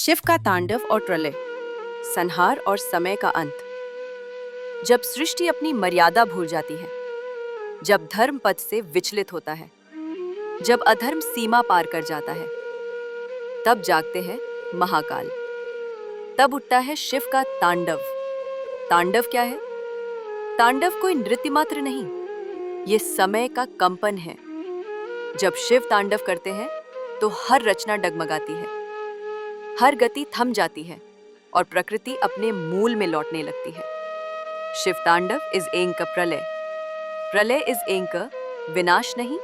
शिव का तांडव और प्रलय, संहार और समय का अंत। जब सृष्टि अपनी मर्यादा भूल जाती है, जब धर्म पथ से विचलित होता है, जब अधर्म सीमा पार कर जाता है, तब जागते हैं महाकाल। तब उठता है शिव का तांडव। तांडव क्या है? तांडव कोई नृत्य मात्र नहीं, ये समय का कंपन है। जब शिव तांडव करते हैं तो हर रचना डगमगाती है, हर गति थम जाती है और प्रकृति अपने मूल में लौटने लगती है। शिव तांडव इज एंक प्रलय। प्रलय इज एंक विनाश नहीं,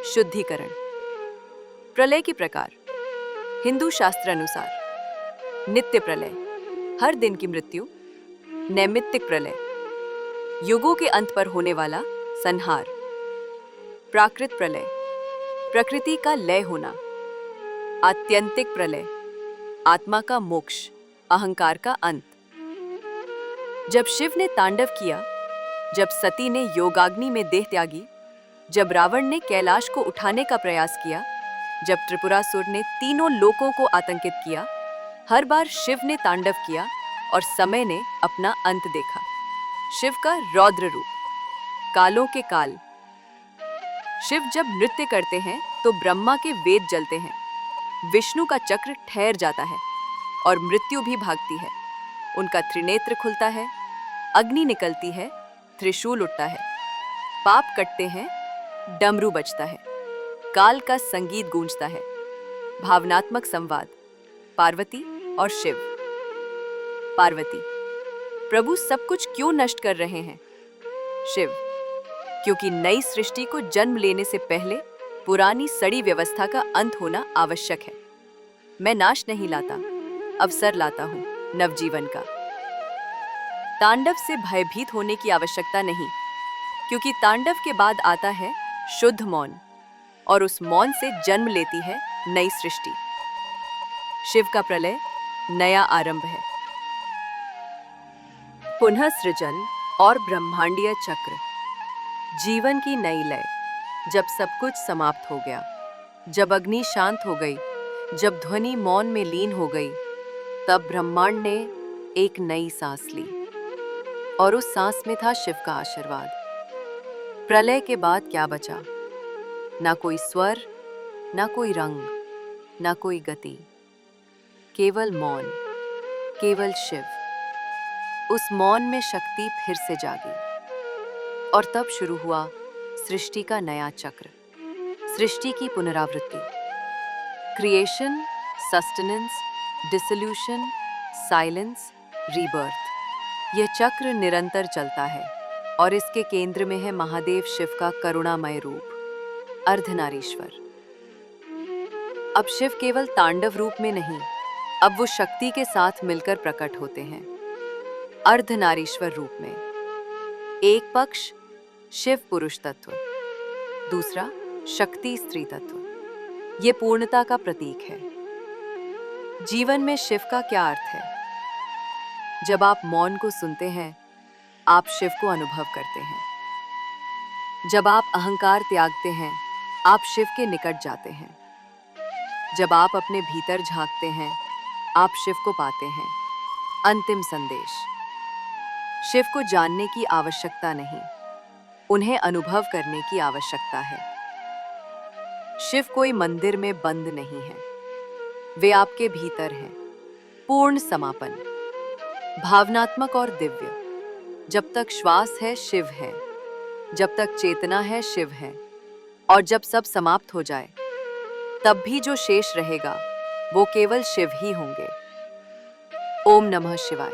शुद्धिकरण। प्रलय के प्रकार हिंदू शास्त्र अनुसार नित्य प्रलय, हर दिन की मृत्यु। नैमित्तिक प्रलय, युगों के अंत पर होने वाला संहार। प्राकृत प्रलय, प्रकृति का लय होना। आत्यंतिक प्रलय, आत्मा का मोक्ष, अहंकार का अंत। जब शिव ने तांडव किया, जब सती ने योगाग्नि में देह त्यागी, जब रावण ने कैलाश को उठाने का प्रयास किया, जब त्रिपुरासुर ने तीनों लोकों को आतंकित किया, हर बार शिव ने तांडव किया और समय ने अपना अंत देखा। शिव का रौद्र रूप, कालों के काल। शिव जब नृत्य करते हैं तो ब्रह्मा के वेद जलते हैं, विष्णु का चक्र ठहर जाता है और मृत्यु भी भागती है। उनका त्रिनेत्र खुलता है, अग्नि निकलती है, त्रिशूल उठता है, पाप कटते हैं, डमरू बजता है, काल का संगीत गूंजता है। भावनात्मक संवाद, पार्वती और शिव। पार्वती, प्रभु सब कुछ क्यों नष्ट कर रहे हैं? शिव, क्योंकि नई सृष्टि को जन्म लेने से पहले पुरानी सड़ी व्यवस्था का अंत होना आवश्यक है। मैं नाश नहीं लाता, अवसर लाता हूं नवजीवन का। तांडव से भयभीत होने की आवश्यकता नहीं, क्योंकि तांडव के बाद आता है शुद्ध मौन, और उस मौन से जन्म लेती है नई सृष्टि। शिव का प्रलय नया आरंभ है। पुनः सृजन और ब्रह्मांडीय चक्र, जीवन की नई लय। जब सब कुछ समाप्त हो गया, जब अग्नि शांत हो गई, जब ध्वनि मौन में लीन हो गई, तब ब्रह्मांड ने एक नई सांस ली, और उस सांस में था शिव का आशीर्वाद। प्रलय के बाद क्या बचा? ना कोई स्वर, ना कोई रंग, ना कोई गति, केवल मौन, केवल शिव। उस मौन में शक्ति फिर से जागी, और तब शुरू हुआ सृष्टि का नया चक्र, सृष्टि की पुनरावृत्ति। Creation, sustenance, dissolution, silence, rebirth. यह चक्र निरंतर चलता है, और इसके केंद्र में है महादेव शिव का करुणामय रूप, अर्धनारीश्वर। अब शिव केवल तांडव रूप में नहीं, अब वो शक्ति के साथ मिलकर प्रकट होते हैं, अर्धनारीश्वर रूप में। एक पक्ष शिव पुरुष तत्व, दूसरा शक्ति स्त्री तत्व। ये पूर्णता का प्रतीक है। जीवन में शिव का क्या अर्थ है? जब आप मौन को सुनते हैं, आप शिव को अनुभव करते हैं। जब आप अहंकार त्यागते हैं, आप शिव के निकट जाते हैं। जब आप अपने भीतर झांकते हैं, आप शिव को पाते हैं। अंतिम संदेश, शिव को जानने की आवश्यकता नहीं, उन्हें अनुभव करने की आवश्यकता है। शिव कोई मंदिर में बंद नहीं है, वे आपके भीतर हैं। पूर्ण समापन, भावनात्मक और दिव्य। जब तक श्वास है, शिव है। जब तक चेतना है, शिव है। और जब सब समाप्त हो जाए, तब भी जो शेष रहेगा वो केवल शिव ही होंगे। ओम नमः शिवाय।